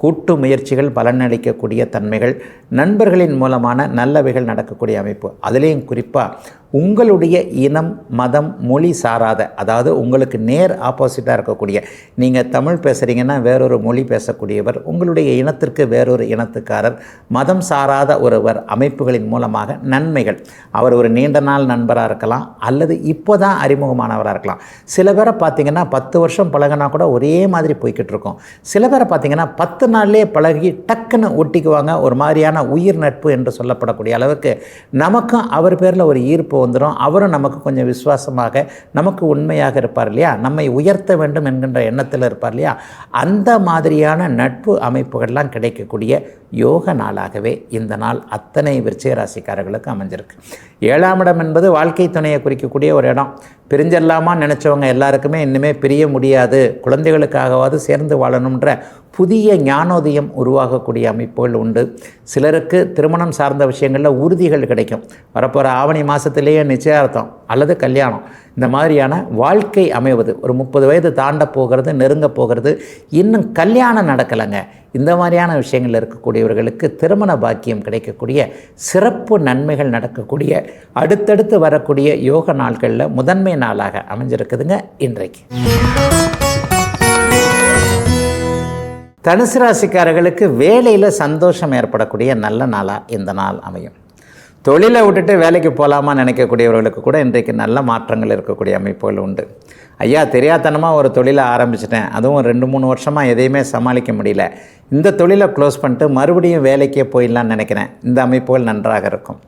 கூட்டு முயற்சிகள் பலனளிக்கக்கூடிய தன்மைகள், நண்பர்களின் மூலமான நல்லவைகள் நடக்கக்கூடிய அமைப்பு. அதுலேயும் குறிப்பாக உங்களுடைய இனம், மதம், மொழி சாராத, அதாவது உங்களுக்கு நேர் ஆப்போசிட்டாக இருக்கக்கூடிய, நீங்கள் தமிழ் பேசுகிறீங்கன்னா வேறொரு மொழி பேசக்கூடியவர், உங்களுடைய இனத்திற்கு வேறொரு இனத்துக்காரர், மதம் சாராத ஒருவர் அமைப்புகளின் மூலமாக நன்மைகள். அவர் ஒரு நீண்ட நாள் நண்பராக இருக்கலாம், அல்லது இப்போ தான் அறிமுகமானவராக இருக்கலாம். சில பேரை பார்த்திங்கன்னா 10 வருஷம் பழகினா கூட ஒரே மாதிரி போய்கிட்டு இருக்கும். சில பேரை பார்த்திங்கன்னா 10 நாள்லேயே பழகி டக்குன்னு ஒட்டிக்குவாங்க. ஒரு மாதிரியான உயிர் நட்பு என்று சொல்லப்படக்கூடிய அளவுக்கு நமக்கும் அவர் பேரில் ஒரு ஈர்ப்பு வந்துடும். அவரும் நமக்கு கொஞ்சம் விசுவாசமாக, நமக்கு உண்மையாக இருப்பார் இல்லையா, நம்மை உயர்த்த வேண்டும் என்கின்ற எண்ணத்தில் இருப்பார் இல்லையா. அந்த மாதிரியான நட்பு அமைப்புகள்லாம் கிடைக்கக்கூடிய யோக நாளாகவே இந்த நாள் அத்தனை விருச்சிக ராசிக்காரர்களுக்கு அமைஞ்சிருக்கு. 7ஆம் இடம் என்பது வாழ்க்கை துணையை குறிக்கக்கூடிய ஒரு இடம். பிரிஞ்சிடலாமா நினச்சவங்க எல்லாருக்குமே இன்னுமே பிரிய முடியாது, குழந்தைகளுக்காகவாது சேர்ந்து வாழணுன்ற புதிய ஞானோதயம் உருவாகக்கூடிய அமைப்புகள் உண்டு. சிலருக்கு திருமணம் சார்ந்த விஷயங்களில் உறுதிகள் கிடைக்கும். வரப்போகிற ஆவணி மாதத்திலேயே நிச்சயார்த்தம் அல்லது கல்யாணம், இந்த மாதிரியான வாழ்க்கை அமைவது. ஒரு 30 வயது தாண்ட போகிறது, நெருங்க போகிறது, இன்னும் கல்யாணம் நடக்கலைங்க. இந்த மாதிரியான விஷயங்கள் இருக்கக்கூடியவர்களுக்கு திருமண பாக்கியம் கிடைக்கக்கூடிய சிறப்பு நன்மைகள் நடக்கக்கூடிய அடுத்தடுத்து வரக்கூடிய யோக நாட்களில் முதன்மை நாளாக அமைஞ்சிருக்குதுங்க இன்றைக்கு. தனுசு ராசிக்காரர்களுக்கு வேலையில் சந்தோஷம் ஏற்படக்கூடிய நல்ல நாளாக இந்த நாள் அமையும். தொழிலை விட்டுட்டு வேலைக்கு போகலாமா நினைக்கக்கூடியவர்களுக்கு கூட இன்றைக்கு நல்ல மாற்றங்கள் இருக்கக்கூடிய அமைப்புகள் உண்டு. ஐயா, தெரியாதனமாக ஒரு தொழிலை ஆரம்பிச்சிட்டேன், அதுவும் 2-3 வருஷமாக எதையுமே சமாளிக்க முடியல, இந்த தொழிலை க்ளோஸ் பண்ணிட்டு மறுபடியும் வேலைக்கே போயிடலான்னு நினைக்கிறேன். இந்த அமைப்புகள் நன்றாக இருக்கும்.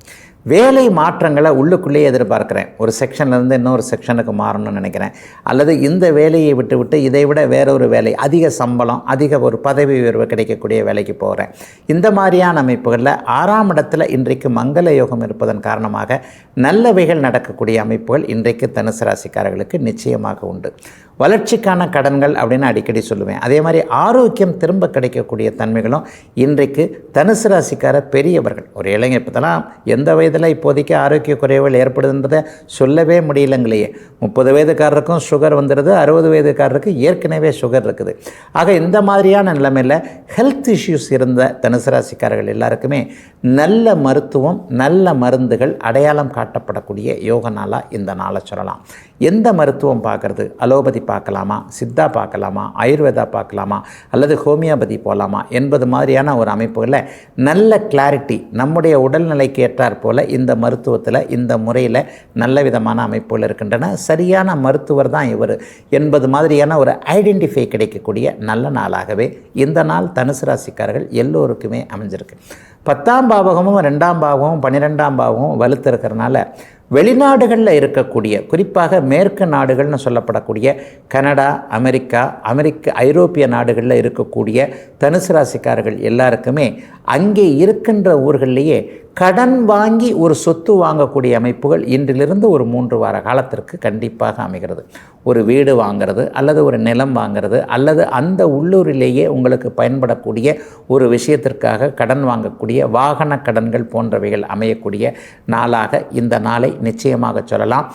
வேலை மாற்றங்களை உள்ளுக்குள்ளேயே எதிர்பார்க்குறேன். ஒரு செக்ஷன்லேருந்து இன்னொரு செக்ஷனுக்கு மாறணும்னு நினைக்கிறேன், அல்லது இந்த வேலையை விட்டு இதை விட வேற ஒரு வேலை, அதிக சம்பளம், அதிக ஒரு பதவி உயர்வு கிடைக்கக்கூடிய வேலைக்கு போகிறேன். இந்த மாதிரியான அமைப்புகளில் 6ஆம் இடத்துல இன்றைக்கு மங்கள யோகம் இருப்பதன் காரணமாக நல்லவைகள் நடக்கக்கூடிய அமைப்புகள் இன்றைக்கு தனுசு ராசிக்காரர்களுக்கு நிச்சயமாக உண்டு. வளர்ச்சிக்கான கடன்கள் அப்படின்னு அடிக்கடி சொல்லுவேன். அதே மாதிரி ஆரோக்கியம் திரும்ப கிடைக்கக்கூடிய தன்மைகளும் இன்றைக்கு தனுசு ராசிக்கார பெரியவர்கள், ஒரு இளைஞர் இப்போதெல்லாம் எந்த வயதில் இப்போதைக்கு ஆரோக்கிய குறைவுகள் ஏற்படுதுன்றதை சொல்லவே முடியலங்களையே. 30 வயதுக்காரருக்கும் சுகர் வந்துடுது, 60 வயதுக்காரருக்கு ஏற்கனவே சுகர் இருக்குது. ஆக இந்த மாதிரியான நிலைமையில் ஹெல்த் இஷ்யூஸ் இருந்த தனுசு ராசிக்காரர்கள் எல்லாருக்குமே நல்ல மருத்துவம், நல்ல மருந்துகள் அடையாளம் காட்டப்படக்கூடிய யோக நாளாக இந்த நாளை சொல்லலாம். எந்த மருத்துவம் பார்க்குறது? அலோபதி பார்க்கலாமா, சித்தா பார்க்கலாமா, ஆயுர்வேதா பார்க்கலாமா, அல்லது ஹோமியோபதி போகலாமா என்பது மாதிரியான ஒரு அமைப்புகளில் நல்ல கிளாரிட்டி, நம்முடைய உடல்நிலைக்கு ஏற்றாற் போல் இந்த மருத்துவத்தில், இந்த முறையில் நல்ல விதமான அமைப்புகள் இருக்கின்றன. சரியான மருத்துவர் தான் இவர் என்பது மாதிரியான ஒரு ஐடென்டிஃபை கிடைக்கக்கூடிய நல்ல நாளாகவே இந்த நாள் தனுசு ராசிக்காரர்கள் எல்லோருக்குமே அமைஞ்சிருக்கு. 10ஆம் பாவகமும் 2ஆம் பாவகமும் 12ஆம் பாவகமும் வலுத்திருக்கிறதுனால வெளிநாடுகளில் இருக்கக்கூடிய, குறிப்பாக மேற்கு நாடுகள்னு சொல்லப்படக்கூடிய கனடா, ஐரோப்பிய நாடுகளில் இருக்கக்கூடிய தனுசு ராசிக்காரர்கள் எல்லாருக்குமே அங்கே இருக்கின்ற ஊர்களிலேயே கடன் வாங்கி ஒரு சொத்து வாங்கக்கூடிய அமைப்புகள் இன்றிலிருந்து ஒரு 3 வார காலத்திற்கு கண்டிப்பாக அமைகிறது. ஒரு வீடு வாங்கிறது, அல்லது ஒரு நிலம் வாங்கிறது, அல்லது அந்த உள்ளூரிலேயே உங்களுக்கு பயன்படக்கூடிய ஒரு விஷயத்திற்காக கடன் வாங்கக்கூடிய வாகன கடன்கள் போன்றவைகள் அமையக்கூடிய நாளாக இந்த நாளை நிச்சயமாக சொல்லலாம்.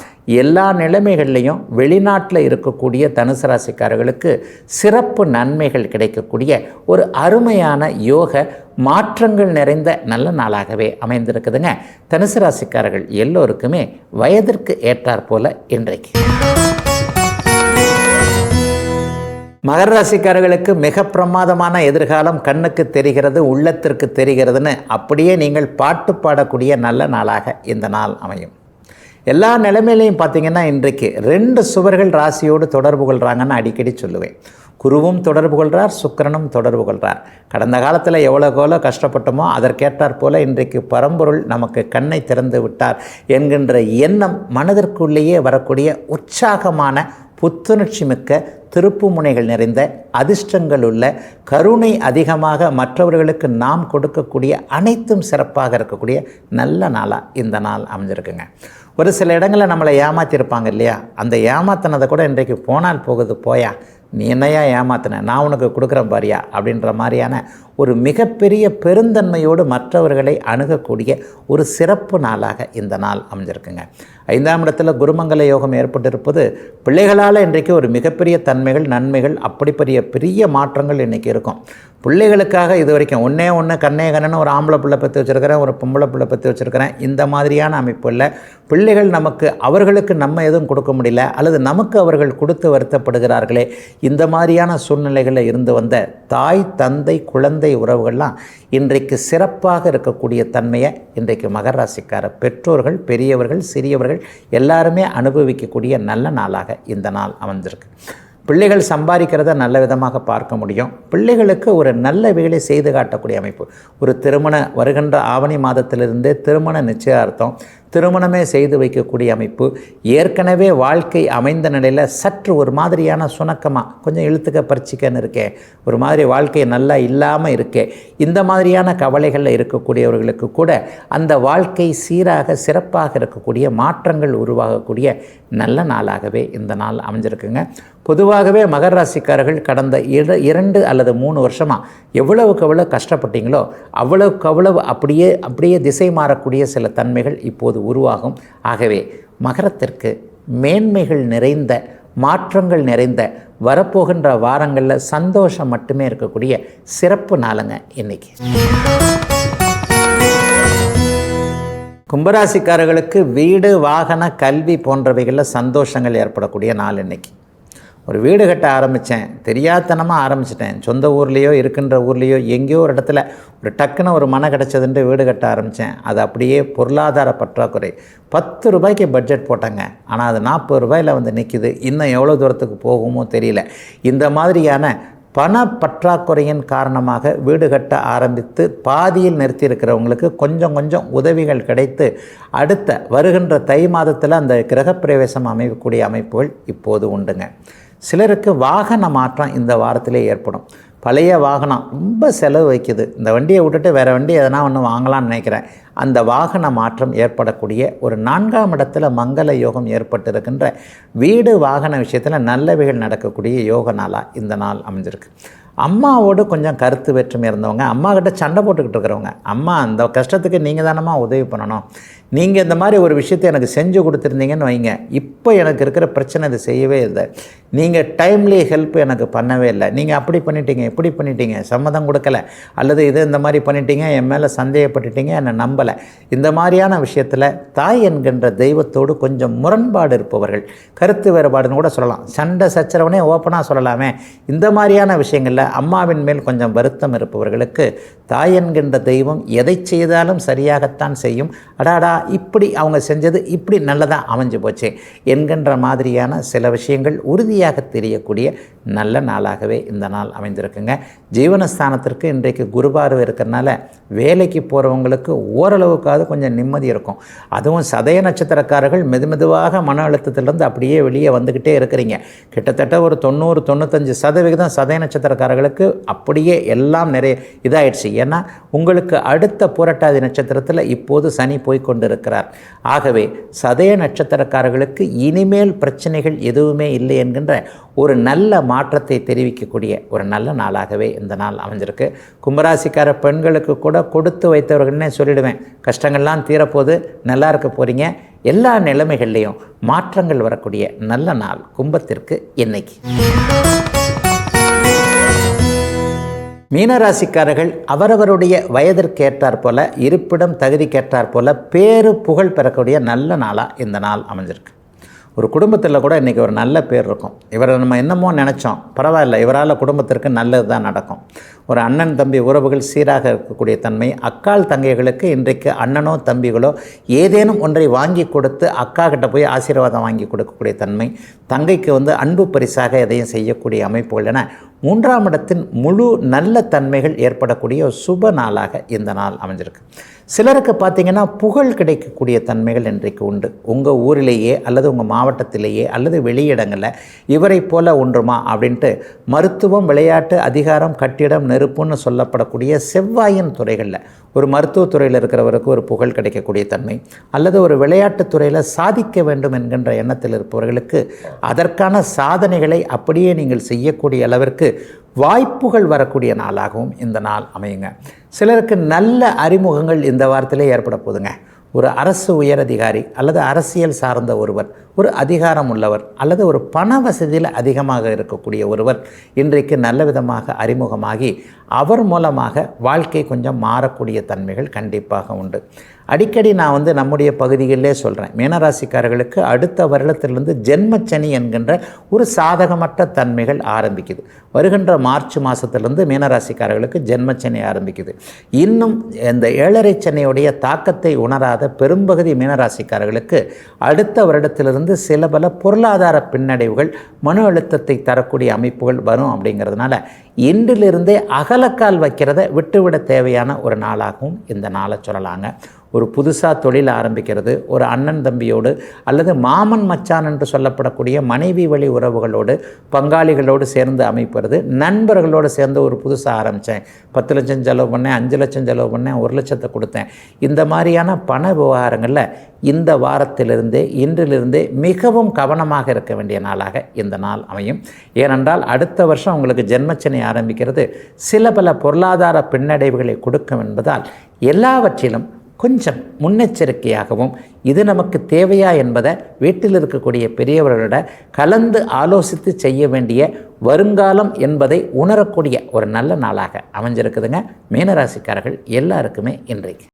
எல்லா நிலைமைகள்லையும் வெளிநாட்டில் இருக்கக்கூடிய தனுசு ராசிக்காரர்களுக்கு சிறப்பு நன்மைகள் கிடைக்கக்கூடிய ஒரு அருமையான யோக மாற்றங்கள் நிறைந்த நல்ல நாளாகவே அமைந்திருக்குதுங்க. தனுசு ராசிக்காரர்கள் எல்லோருக்குமே வயதிற்கு ஏற்றாற் போல இன்றைக்கு. மகர ராசிக்காரர்களுக்கு மிக பிரமாதமான எதிர்காலம் கண்ணுக்கு தெரிகிறது, உள்ளத்திற்கு தெரிகிறதுன்னு அப்படியே நீங்கள் பாட்டு பாடக்கூடிய நல்ல நாளாக இந்த நாள் அமையும். எல்லா நிலைமையிலையும் பார்த்திங்கன்னா இன்றைக்கு 2 சுவர்கள் ராசியோடு தொடர்பு கொள்கிறாங்கன்னு அடிக்கடி சொல்லுவேன். குருவும் தொடர்பு கொள்கிறார், சுக்கிரனும் தொடர்பு கொள்கிறார். கடந்த காலத்தில் எவ்வளோ கஷ்டப்பட்டோமோ அதற்கேற்றாற் போல இன்றைக்கு பரம்பொருள் நமக்கு கண்ணை திறந்து விட்டார் என்கின்ற எண்ணம் மனதிற்குள்ளேயே வரக்கூடிய உற்சாகமான புத்துணர்ச்சி மிக்க திருப்பு முனைகள் நிறைந்த அதிர்ஷ்டங்கள் உள்ள கருணை அதிகமாக மற்றவர்களுக்கு நாம் கொடுக்கக்கூடிய அனைத்தும் சிறப்பாக இருக்கக்கூடிய நல்ல நாளாக இந்த நாள் அமைஞ்சிருக்குங்க. ஒரு சில இடங்களில் நம்மளை ஏமாற்றிருப்பாங்க இல்லையா, அந்த ஏமாத்தினதை கூட இன்றைக்கு போனால் போகுது போயா நீ என்னையா ஏமாத்தின, நான் உனக்கு கொடுக்குறேன் பாரியா அப்படின்ற மாதிரியான ஒரு மிகப்பெரிய பெருந்தன்மையோடு மற்றவர்களை அணுகக்கூடிய ஒரு சிறப்பு நாளாக இந்த நாள் அமைஞ்சிருக்குங்க. 5ஆம் இடத்துல குருமங்கல யோகம் ஏற்பட்டிருப்பது பிள்ளைகளால் இன்றைக்கு ஒரு மிகப்பெரிய தன்மைகள், நன்மைகள், அப்படி பெரிய மாற்றங்கள் இன்றைக்கி இருக்கும். பிள்ளைகளுக்காக இது வரைக்கும் ஒன்று கண்ணே கண்ணன்னு ஒரு ஆம்பளை பிள்ளை பற்றி வச்சுருக்கிறேன், ஒரு பொம்பளை பிள்ளை பற்றி வச்சுருக்கிறேன், இந்த மாதிரியான அமைப்பு இல்லை. பிள்ளைகள் நமக்கு அவர்களுக்கு நம்ம எதுவும் கொடுக்க முடியல, அல்லது நமக்கு அவர்கள் கொடுத்து வருத்தப்படுகிறார்களே, இந்த மாதிரியான சூழ்நிலைகளில் இருந்து வந்த தாய், தந்தை, குழந்தை உறவுகள்லாம் இன்றைக்கு சிறப்பாக இருக்கக்கூடிய தன்மையை இன்றைக்கு மகர ராசிக்கார பெற்றோர்கள், பெரியவர்கள், சிறியவர்கள் எல்லாருமே அனுபவிக்கக்கூடிய நல்ல நாளாக இந்த நாள் அமைஞ்சிருக்கு. பிள்ளைகள் சம்பாதிக்கிறத நல்ல விதமாக பார்க்க முடியும். பிள்ளைகளுக்கு ஒரு நல்ல வேலை செய்து காட்டக்கூடிய அமைப்பு. ஒரு வருகின்ற ஆவணி மாதத்திலிருந்தே திருமண நிச்சயார்த்தம், திருமணமே செய்து வைக்கக்கூடிய அமைப்பு. ஏற்கனவே வாழ்க்கை அமைந்த நிலையில் சற்று ஒரு மாதிரியான சுணக்கமாக கொஞ்சம் இழுத்துக்க பறிச்சிக்கன்னு இருக்கே, ஒரு மாதிரி வாழ்க்கை நல்லா இல்லாமல் இருக்கே, இந்த மாதிரியான கவலைகளில் இருக்கக்கூடியவர்களுக்கு கூட அந்த வாழ்க்கை சீராக சிறப்பாக இருக்கக்கூடிய மாற்றங்கள் உருவாகக்கூடிய நல்ல நாளாகவே இந்த நாள் அமைஞ்சிருக்குங்க. பொதுவாகவே மகர ராசிக்காரர்கள் கடந்த 2 அல்லது 3 வருஷமாக எவ்வளவுக்கு எவ்வளோ கஷ்டப்பட்டீங்களோ அவ்வளவுக்கு அவ்வளவு அப்படியே திசை மாறக்கூடிய சில தன்மைகள் இப்போது உருவாகும். ஆகவே மகரத்திற்கு மேன்மைகள் நிறைந்த, மாற்றங்கள் நிறைந்த, வரப்போகின்ற வாரங்களில் சந்தோஷம் மட்டுமே இருக்கக்கூடிய சிறப்பு நாளுங்க இன்னைக்கு. கும்பராசிக்காரர்களுக்கு வீடு, வாகன, கல்வி போன்றவைகளில் சந்தோஷங்கள் ஏற்படக்கூடிய நாள் இன்னைக்கு. ஒரு வீடு கட்ட ஆரம்பித்தேன், தெரியாதனமாக ஆரம்பிச்சிட்டேன். சொந்த ஊர்லேயோ இருக்கின்ற ஊர்லேயோ எங்கேயோ ஒரு இடத்துல ஒரு டக்குன்னு ஒரு மனை கிடச்சதுன்ட்டு வீடு கட்ட ஆரம்பித்தேன். அது அப்படியே பொருளாதார பற்றாக்குறை. 10 ரூபாய்க்கு பட்ஜெட் போட்டாங்க, ஆனால் அது 40 ரூபாயில் வந்து நிற்கிது. இன்னும் எவ்வளோ தூரத்துக்கு போகுமோ தெரியல. இந்த மாதிரியான பண பற்றாக்குறையின் காரணமாக வீடு கட்ட ஆரம்பித்து பாதியில் நிறுத்தியிருக்கிறவங்களுக்கு கொஞ்சம் உதவிகள் கிடைத்து அடுத்த வருகின்ற தை மாதத்தில் அந்த கிரகப்பிரவேசம் அமைக்கக்கூடிய அமைப்புகள் இப்போது உண்டுங்க. சிலருக்கு வாகன மாற்றம் இந்த வாரத்திலே ஏற்படும். பழைய வாகனம் ரொம்ப செலவு வைக்குது, இந்த வண்டியை விட்டுட்டு வேறு வண்டி எதனா ஒன்று வாங்கலாம்னு நினைக்கிறேன். அந்த வாகன மாற்றம் ஏற்படக்கூடிய ஒரு 4ஆம் இடத்துல மங்கள யோகம் ஏற்பட்டிருக்கின்ற வீடு, வாகன விஷயத்தில் நல்லவைகள் நடக்கக்கூடிய யோக நாளாக இந்த நாள் அமைஞ்சிருக்கு. அம்மாவோடு கொஞ்சம் கருத்து வேற்றுமை இருந்தவங்க, அம்மா கிட்ட சண்டை போட்டுக்கிட்டு இருக்கிறவங்க, அம்மா அந்த கஷ்டத்துக்கு நீங்கள் தானம்மா உதவி பண்ணணும், நீங்கள் இந்த மாதிரி ஒரு விஷயத்தை எனக்கு செஞ்சு கொடுத்துருந்தீங்கன்னு வைங்க, இப்போ எனக்கு இருக்கிற பிரச்சனை இது செய்யவே இல்லை, நீங்கள் டைம்லி ஹெல்ப் எனக்கு பண்ணவே இல்லை, நீங்கள் அப்படி பண்ணிட்டீங்க, இப்படி பண்ணிட்டீங்க, சம்மதம் கொடுக்கலை, அல்லது இந்த மாதிரி பண்ணிட்டீங்க, என் மேலே சந்தேகப்பட்டுட்டீங்க, என்னை நம்பலை, இந்த மாதிரியான விஷயத்தில் தாய் என்கின்ற தெய்வத்தோடு கொஞ்சம் முரண்பாடு இருப்பவர்கள், கருத்து வேறுபாடுன்னு கூட சொல்லலாம், சண்டை சச்சரவனே ஓப்பனாக சொல்லலாமே, இந்த மாதிரியான விஷயங்களில் அம்மாவின் மேல் கொஞ்சம் வருத்தம் இருப்பவர்களுக்கு தாய் என்கின்ற தெய்வம் எதை செய்தாலும் சரியாகத்தான் செய்யும். அடாடா இப்படி அவங்க செஞ்சது இப்படி நல்லதாக அமைஞ்சு போச்சே என்கின்ற மாதிரியான சில விஷயங்கள் உறுதியாக தெரியக்கூடிய நல்ல நாளாகவே இந்த நாள் அமைந்திருக்குங்க. ஜீவனஸ்தானத்திற்கு இன்றைக்கு குருபார்வை இருக்கிறனால வேலைக்கு போகிறவங்களுக்கு ஓரளவுக்காவது கொஞ்சம் நிம்மதி இருக்கும். அதுவும் சதய நட்சத்திரக்காரர்கள் மெதுவாக மன அழுத்தத்திலிருந்து அப்படியே வெளியே வந்துக்கிட்டே இருக்கிறீங்க. கிட்டத்தட்ட ஒரு 90-95% சதய நட்சத்திரக்காரர்களுக்கு அப்படியே எல்லாம் நிறைய இதாகிடுச்சு. ஏன்னா உங்களுக்கு அடுத்த புரட்டாதி நட்சத்திரத்தில் இப்போது சனி போய்கொண்டிருக்கிறார். ஆகவே சதய நட்சத்திரக்காரர்களுக்கு இனிமேல் பிரச்சனைகள் எதுவுமே இல்லை என்கின்ற ஒரு நல்ல மாற்றத்தை தெரிவிக்கக்கூடிய ஒரு நல்ல நாளாகவே இந்த நாள் அமைஞ்சிருக்கு. கும்பராசிக்கார பெண்களுக்கு கூட கொடுத்து வைத்தவர்கள்னே சொல்லிடுவேன், கஷ்டங்கள்லாம் தீரப்போது, நல்லா இருக்க போகிறீங்க, எல்லா நிலைமைகள்லேயும் மாற்றங்கள் வரக்கூடிய நல்ல நாள் கும்பத்திற்கு இன்னைக்கு. மீனராசிக்காரர்கள் அவரவருடைய வயதிற்கேற்றார் போல, இருப்பிடம் தகுதிக்கேற்றார் போல பேரு புகழ் பெறக்கூடிய நல்ல நாளாக இந்த நாள் அமைஞ்சிருக்கு. ஒரு குடும்பத்தில் கூட இன்றைக்கி ஒரு நல்ல பேர் இருக்கும். இவரை நம்ம என்னமோ நினச்சோம், பரவாயில்ல, இவரால் குடும்பத்திற்கு நல்லது தான் நடக்கும். ஒரு அண்ணன் தம்பி உறவுகள் சீராக இருக்கக்கூடிய தன்மை. அக்கால் தங்கைகளுக்கு இன்றைக்கு அண்ணனோ தம்பிகளோ ஏதேனும் ஒன்றை வாங்கி கொடுத்து அக்கா கிட்ட போய் ஆசீர்வாதம் வாங்கி கொடுக்கக்கூடிய தன்மை. தங்கைக்கு அன்பு பரிசாக எதையும் செய்யக்கூடிய அமைப்புகள் என 3ஆம் இடத்தின் முழு நல்ல தன்மைகள் ஏற்படக்கூடிய சுப நாளாக இந்த நாள் அமைஞ்சிருக்கு. சிலருக்கு பார்த்திங்கன்னா புகழ் கிடைக்கக்கூடிய தன்மைகள் இன்றைக்கு உண்டு. உங்கள் ஊரிலேயே அல்லது உங்கள் மாவட்டத்திலேயே அல்லது வெளியிடங்களில் இவரை போல ஒன்றுமா அப்படின்ட்டு மருத்துவம், விளையாட்டு, அதிகாரம், கட்டிடம், நெருப்புன்னு சொல்லப்படக்கூடிய செவ்வாயின் துறைகளில் ஒரு மருத்துவத்துறையில் இருக்கிறவருக்கு ஒரு புகழ் கிடைக்கக்கூடிய தன்மை, அல்லது ஒரு விளையாட்டுத் துறையில் சாதிக்க வேண்டும் என்கின்ற எண்ணத்தில் இருப்பவர்களுக்கு அதற்கான சாதனைகளை அப்படியே நீங்கள் செய்யக்கூடிய அளவிற்கு வாய்ப்புகள் வரக்கூடிய நாளாகவும் இந்த நாள் அமையுங்க. சிலருக்கு நல்ல அறிமுகங்கள் இந்த வாரத்திலே ஏற்பட போதுங்க. ஒரு அரசு உயரதிகாரி அல்லது அரசியல் சார்ந்த ஒருவர், ஒரு அதிகாரம் உள்ளவர் அல்லது ஒரு பண வசதியில் அதிகமாக இருக்கக்கூடிய ஒருவர் இன்றைக்கு நல்ல விதமாக அறிமுகமாகி அவர் மூலமாக வாழ்க்கை கொஞ்சம் மாறக்கூடிய தன்மைகள் கண்டிப்பாக உண்டு. அடிக்கடி நான் நம்முடைய பகுதிகளிலே சொல்கிறேன், மீனராசிக்காரர்களுக்கு அடுத்த வருடத்திலிருந்து ஜென்மச்சனி என்கின்ற ஒரு சாதகமற்ற தன்மைகள் ஆரம்பிக்குது. வருகின்ற மார்ச் மாதத்திலிருந்து மீனராசிக்காரர்களுக்கு ஜென்மச்சனி ஆரம்பிக்குது. இன்னும் இந்த 7.5 சனியுடைய தாக்கத்தை உணராத பெரும்பகுதி மீனராசிக்காரர்களுக்கு அடுத்த வருடத்திலிருந்து சில பல பொருளாதார பின்னடைவுகள், மன அழுத்தத்தை தரக்கூடிய அமைப்புகள் வரும். அப்படிங்கிறதுனால இன்றிலிருந்தே அகலக்கால் வைக்கிறத விட்டுவிட தேவையான ஒரு நாளாகவும் இந்த நாளை சொல்லலாங்க. ஒரு புதுசாக தொழில் ஆரம்பிக்கிறது, ஒரு அண்ணன் தம்பியோடு அல்லது மாமன் மச்சான் என்று சொல்லப்படக்கூடிய மனைவி வழி உறவுகளோடு, பங்காளிகளோடு சேர்ந்து அமைப்பது, நண்பர்களோடு சேர்ந்து ஒரு புதுசாக ஆரம்பித்தேன், 10 லட்சம் செலவு பண்ணேன், 5 லட்சம் செலவு பண்ணேன், 1 லட்சத்தை கொடுத்தேன், இந்த மாதிரியான பண விவகாரங்களில் இந்த வாரத்திலிருந்தே இன்றிலிருந்தே மிகவும் கவனமாக இருக்க வேண்டிய நாளாக இந்த நாள் அமையும். ஏனென்றால் அடுத்த வருஷம் உங்களுக்கு ஜென்மச்சனி ஆரம்பிக்கிறது சில பல பொருளாதார பின்னடைவுகளை கொடுக்கும் என்பதால் எல்லாவற்றிலும் கொஞ்சம் முன்னெச்சரிக்கையாகவும், இது நமக்கு தேவையா என்பதை வீட்டில் இருக்கக்கூடிய பெரியவர்களோட கலந்து ஆலோசித்து செய்ய வேண்டிய வருங்காலம் என்பதை உணரக்கூடிய ஒரு நல்ல நாளாக அமைஞ்சிருக்குதுங்க மீனராசிக்காரர்கள் எல்லாருக்குமே இன்றைக்கு.